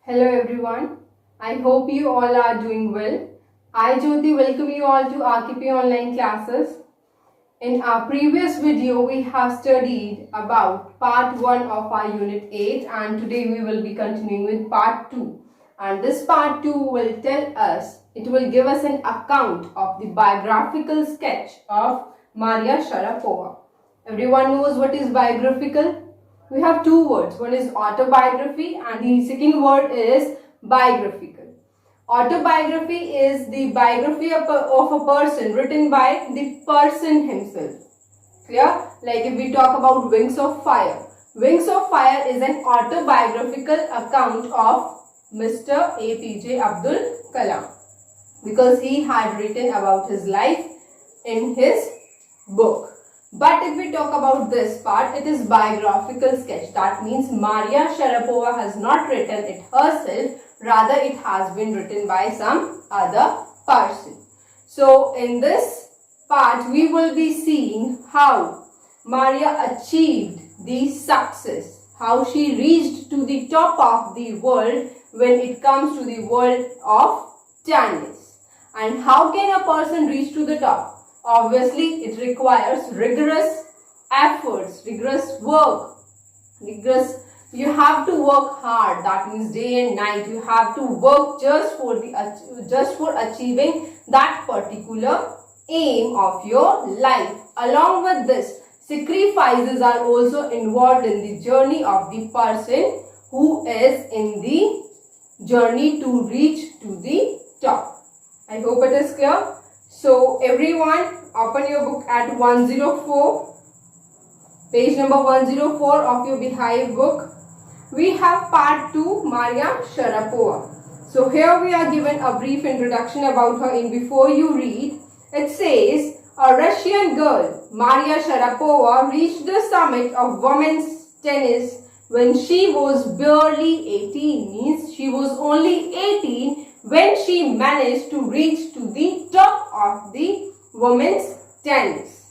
Hello everyone. I hope you all are doing well. I Jyoti welcome you all to RKP online classes. In our previous video we have studied about part 1 of our unit 8 and today we will be continuing with part 2. And this part 2 will it will give us an account of the biographical sketch of Maria Sharapova. Everyone knows what is biographical? We have two words. One is autobiography and the second word is biographical. Autobiography is the biography of a person written by the person himself. Clear? Like if we talk about Wings of Fire. Wings of Fire is an autobiographical account of Mr. APJ Abdul Kalam because he had written about his life in his book. But if we talk about this part, it is biographical sketch. That means Maria Sharapova has not written it herself, rather it has been written by some other person. So in this part, we will be seeing how Maria achieved the success, how she reached to the top of the world when it comes to the world of tennis. And how can a person reach to the top? Obviously, it requires rigorous efforts, rigorous work, you have to work hard. That means day and night. You have to work just for achieving that particular aim of your life. Along with this, sacrifices are also involved in the journey of the person who is in the journey to reach to the top. I hope it is clear. So everyone, open your book at 104, page number 104 of your Beehive book. We have part 2, Maria Sharapova. So here we are given a brief introduction about her. In before you read, it says, a Russian girl, Maria Sharapova, reached the summit of women's tennis when she was barely 18. Means she was only 18 when she managed to reach to the top of the women's tennis.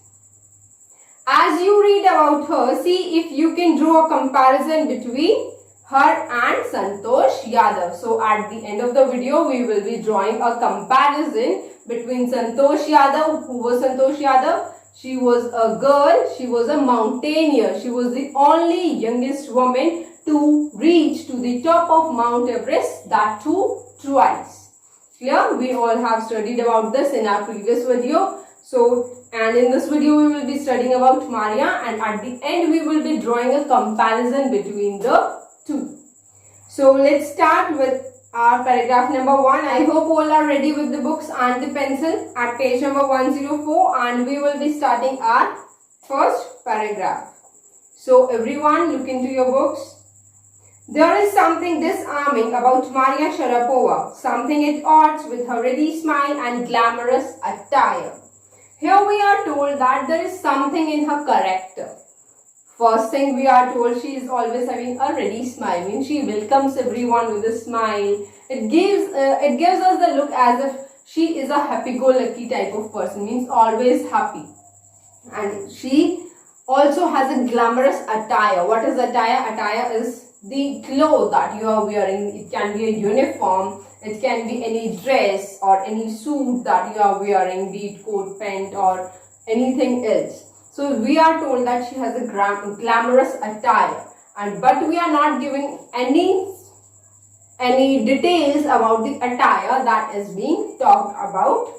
As you read about her, see if you can draw a comparison between her and Santosh Yadav. So at the end of the video, we will be drawing a comparison between Santosh Yadav. Who was Santosh Yadav? She was a girl, she was a mountaineer. She was the only youngest woman to reach to the top of Mount Everest, that too twice. Clear? We all have studied about this in our previous video. And in this video we will be studying about Maria, and at the end we will be drawing a comparison between the two. So let's start with our paragraph number 1. I hope all are ready with the books and the pencil at page number 104, and we will be starting our first paragraph. So everyone, look into your books. There is something disarming about Maria Sharapova, something at odds with her ready smile and glamorous attire. Here we are told that there is something in her character. First thing we are told, she is always having a ready smile. Means she welcomes everyone with a smile. It gives us the look as if she is a happy-go-lucky type of person. Means always happy. And she also has a glamorous attire. What is attire? Attire is the clothes that you are wearing. It can be a uniform, it can be any dress or any suit that you are wearing, be it coat, pant or anything else. So we are told that she has a glamorous attire, but we are not giving any details about the attire that is being talked about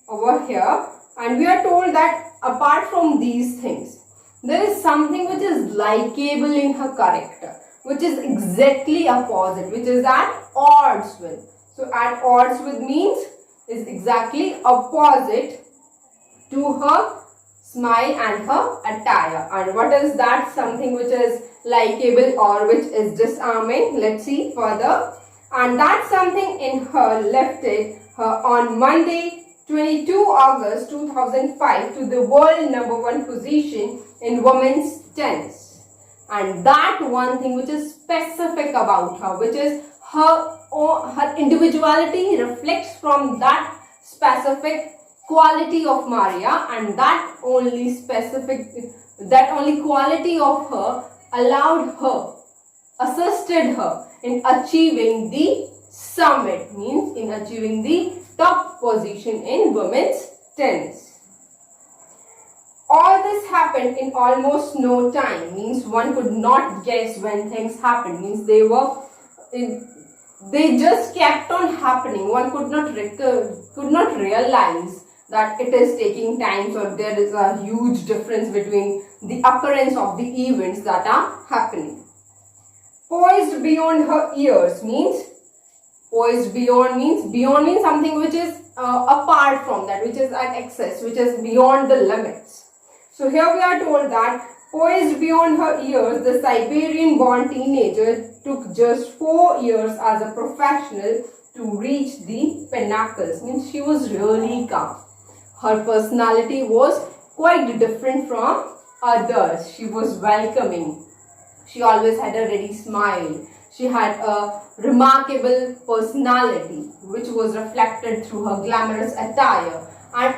over here. And we are told that apart from these things, there is something which is likable in her character, which is exactly opposite, which is at odds with. So at odds with means is exactly opposite to her smile and her attire. And what is that something which is likable or which is disarming? Let's see further. And that something in her lifted her on Monday, 22 August 2005 to the world #1 position in women's tennis. And that one thing which is specific about her, which is her individuality reflects from that specific quality of Maria, and that only quality of her allowed her assisted her in achieving the summit, means in achieving the top position in women's tennis. All this happened in almost no time, means one could not guess when things happened, means they just kept on happening. One could not realize that it is taking time, or there is a huge difference between the occurrence of the events that are happening. Poised beyond her years means, beyond means something which is apart from that, which is at excess, which is beyond the limits. So here we are told that poised beyond her years, the Siberian-born teenager took just 4 years as a professional to reach the pinnacles. Means she was really calm. Her personality was quite different from others. She was welcoming. She always had a ready smile. She had a remarkable personality which was reflected through her glamorous attire. And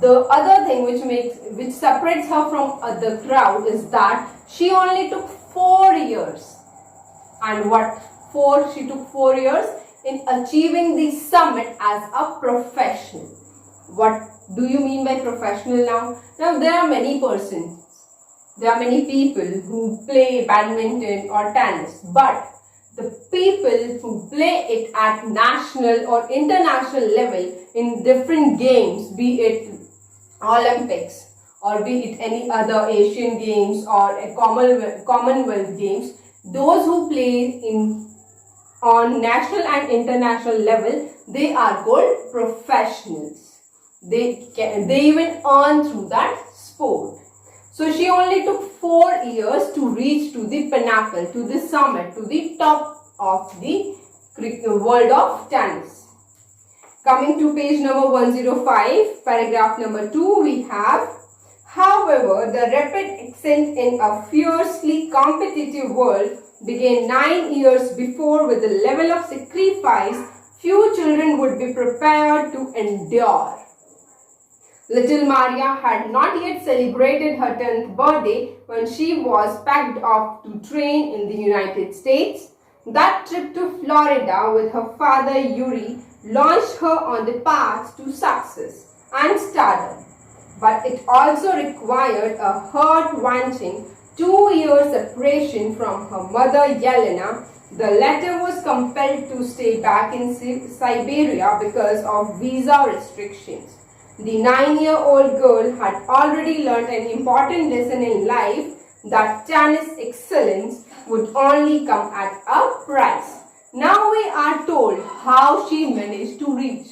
the other thing which separates her from the crowd is that she only took 4 years. And she took 4 years in achieving the summit as a professional. What do you mean by professional now? Now there are many persons, there are many people who play badminton or tennis, but the people who play it at national or international level in different games, be it Olympics or be it any other Asian games or a Commonwealth games, those who play on national and international level, they are called professionals. They even earn through that sport. So she only took 4 years to reach to the pinnacle, to the summit, to the top of the world of tennis. Coming to page number 105, paragraph number 2, we have, however, the rapid ascent in a fiercely competitive world began 9 years before with a level of sacrifice few children would be prepared to endure. Little Maria had not yet celebrated her 10th birthday when she was packed off to train in the United States. That trip to Florida with her father Yuri launched her on the path to success and stardom. But it also required a heart-wrenching 2-year separation from her mother Yelena. The latter was compelled to stay back in Siberia because of visa restrictions. The 9-year-old girl had already learned an important lesson in life, that tennis excellence would only come at a price. Now we are told how she managed to reach.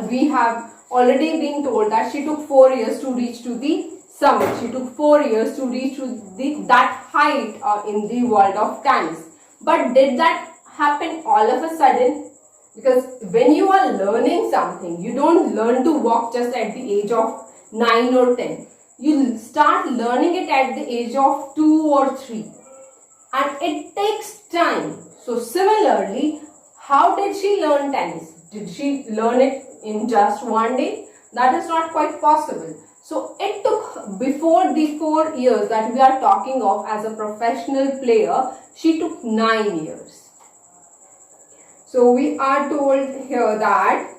We have already been told that she took 4 years to reach to the summit. She took 4 years to reach to that height in the world of tennis. But did that happen all of a sudden? Because when you are learning something, you don't learn to walk just at the age of 9 or 10. You start learning it at the age of 2 or 3. And it takes time. So similarly, how did she learn tennis? Did she learn it in just one day? That is not quite possible. So it took, before the 4 years that we are talking of as a professional player, she took 9 years. So we are told here that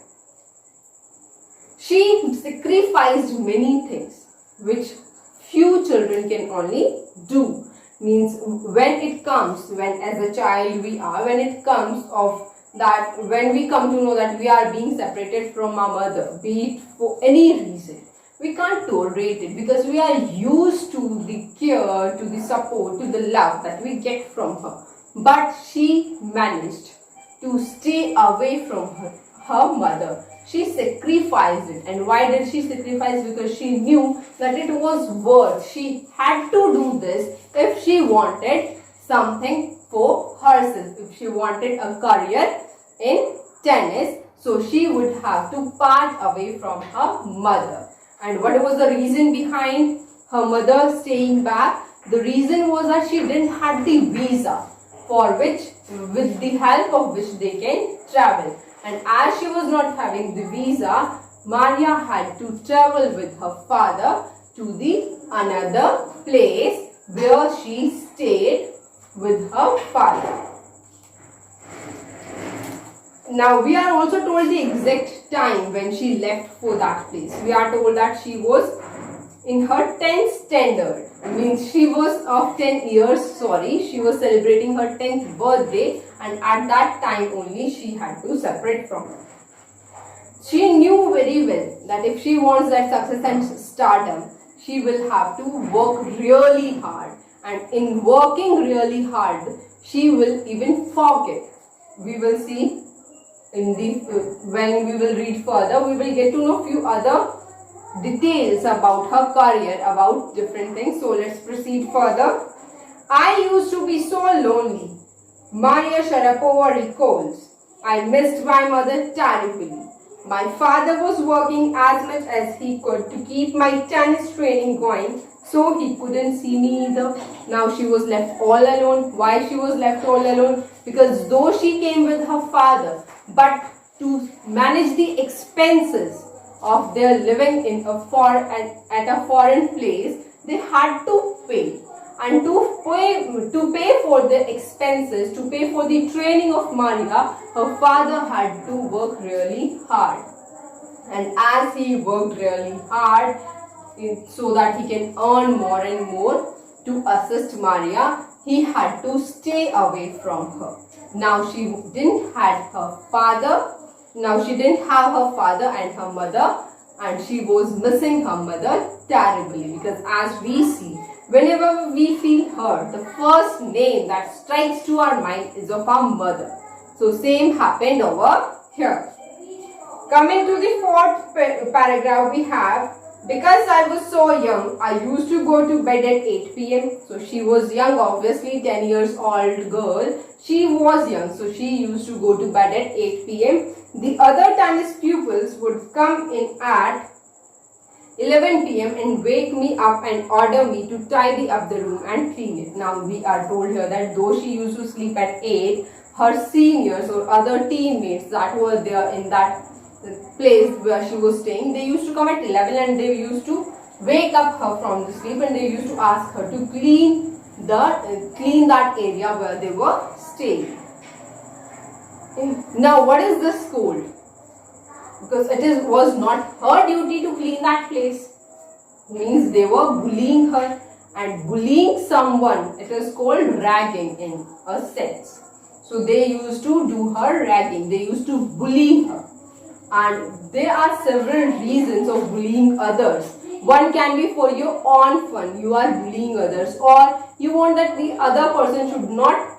she sacrificed many things which few children can only do. Means when as a child we are, when it comes of that, when we come to know that we are being separated from our mother, be it for any reason, we can't tolerate it because we are used to the care, to the support, to the love that we get from her. But she managed to stay away from her mother. She sacrificed it. And why did she sacrifice? Because she knew that it was worth. She had to do this if she wanted something for herself. If she wanted a career in tennis, so she would have to part away from her mother. And what was the reason behind her mother staying back? The reason was that she didn't have the visa for which, with the help of which they can travel. And as she was not having the visa, Maria had to travel with her father to the another place where she stayed with her father. Now we are also told the exact time when she left for that place. We are told that she was in her 10th standard. Means she was of 10 years, she was celebrating her 10th birthday, and at that time only she had to separate from her. She knew very well that if she wants that success and stardom, she will have to work really hard, and in working really hard, she will even forget. We will see in the when we will read further, we will get to know few other details about her career, about different things. So let's proceed further. I used to be so lonely, Maria Sharapova recalls. I missed my mother terribly. My father was working as much as he could to keep my tennis training going, so he couldn't see me either. Now she was left all alone. Why she was left all alone? Because though she came with her father, but to manage the expenses of their living in a at a foreign place, they had to pay. And to pay for the expenses, to pay for the training of Maria, her father had to work really hard. And as he worked really hard, so that he can earn more and more to assist Maria, he had to stay away from her. Now she didn't have her father. Now she didn't have her father and her mother, and she was missing her mother terribly, because as we see, whenever we feel hurt, the first name that strikes to our mind is of our mother. So same happened over here. Coming to the fourth paragraph, we have, because I was so young, I used to go to bed at 8 p.m. So she was young, obviously 10 years old girl. She was young, so she used to go to bed at 8 p.m. The other tennis pupils would come in at 11 p.m. and wake me up and order me to tidy up the room and clean it. Now we are told here that though she used to sleep at 8, her seniors or other teammates that were there in that place where she was staying, they used to come at 11 and they used to wake up her from the sleep, and they used to ask her to clean that area where they were staying. Now what is this called? Because was not her duty to clean that place. Means they were bullying her, and bullying someone, it is called ragging in a sense. So they used to do her ragging, they used to bully her. And there are several reasons of bullying others. One can be for your own fun, you are bullying others, or you want that the other person should not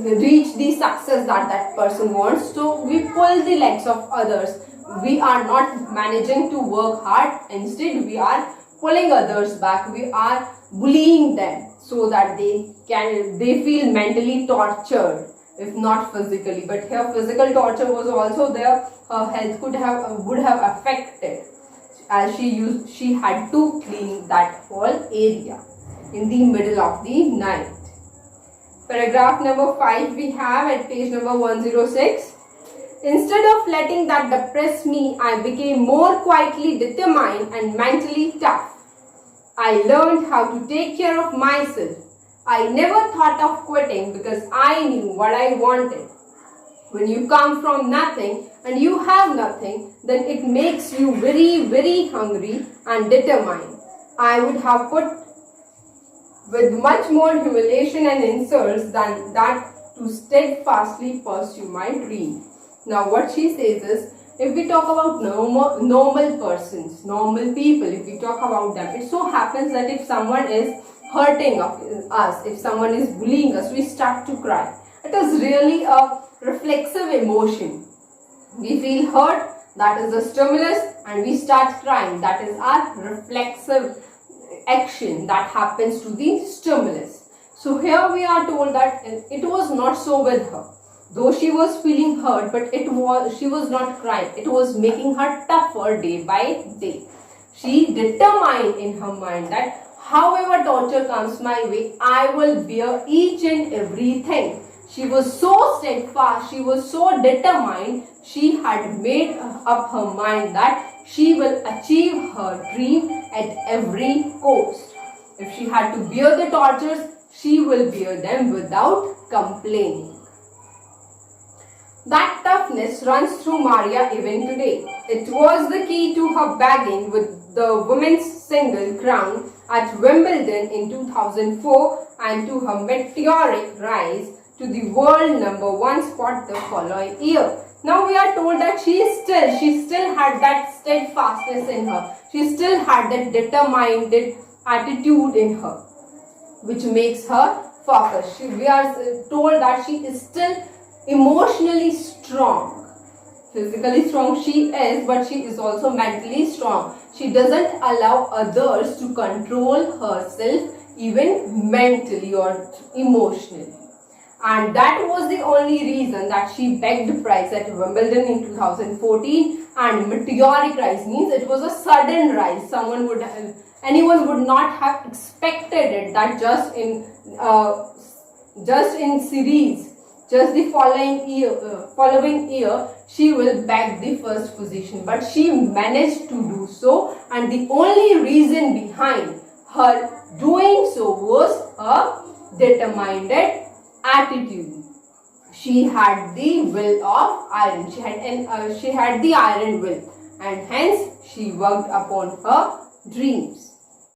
reach the success that person wants. So we pull the legs of others. We are not managing to work hard. Instead, we are pulling others back. We are bullying them so that they feel mentally tortured, if not physically. But here physical torture was also there. Her health would have affected, as she had to clean that whole area in the middle of the night. Paragraph number 5 we have at page number 106. Instead of letting that depress me, I became more quietly determined and mentally tough. I learned how to take care of myself. I never thought of quitting because I knew what I wanted. When you come from nothing and you have nothing, then it makes you very, very hungry and determined. I would have put with much more humiliation and insults than that to steadfastly pursue my dream. Now what she says is, if we talk about normal persons, normal people, if we talk about them, it so happens that if someone is hurting us, if someone is bullying us, we start to cry. It is really a reflexive emotion. We feel hurt, that is the stimulus, and we start crying, that is our reflexive action that happens to the stimulus. So here we are told that it was not so with her. Though she was feeling hurt, but she was not crying. It was making her tougher day by day. She determined in her mind that however torture comes my way, I will bear each and everything. She was so steadfast, she was so determined, she had made up her mind that she will achieve her dream at every cost. If she had to bear the tortures, she will bear them without complaining. That toughness runs through Maria even today. It was the key to her bagging with the women's single crown at Wimbledon in 2004 and to her meteoric rise to the world #1 spot the following year. Now we are told that she still had that steadfastness in her. She still had that determined attitude in her, which makes her focused. We are told that she is still emotionally strong. Physically strong she is, but she is also mentally strong. She doesn't allow others to control herself even mentally or emotionally. And that was the only reason that she begged prize at Wimbledon in 2014. And meteoric rise means it was a sudden rise. Anyone would not have expected it, that just in series, just the following year, she will bag the first position. But she managed to do so, and the only reason behind her doing so was her determined attitude. She had the will of iron. She had the iron will, and hence she worked upon her dreams.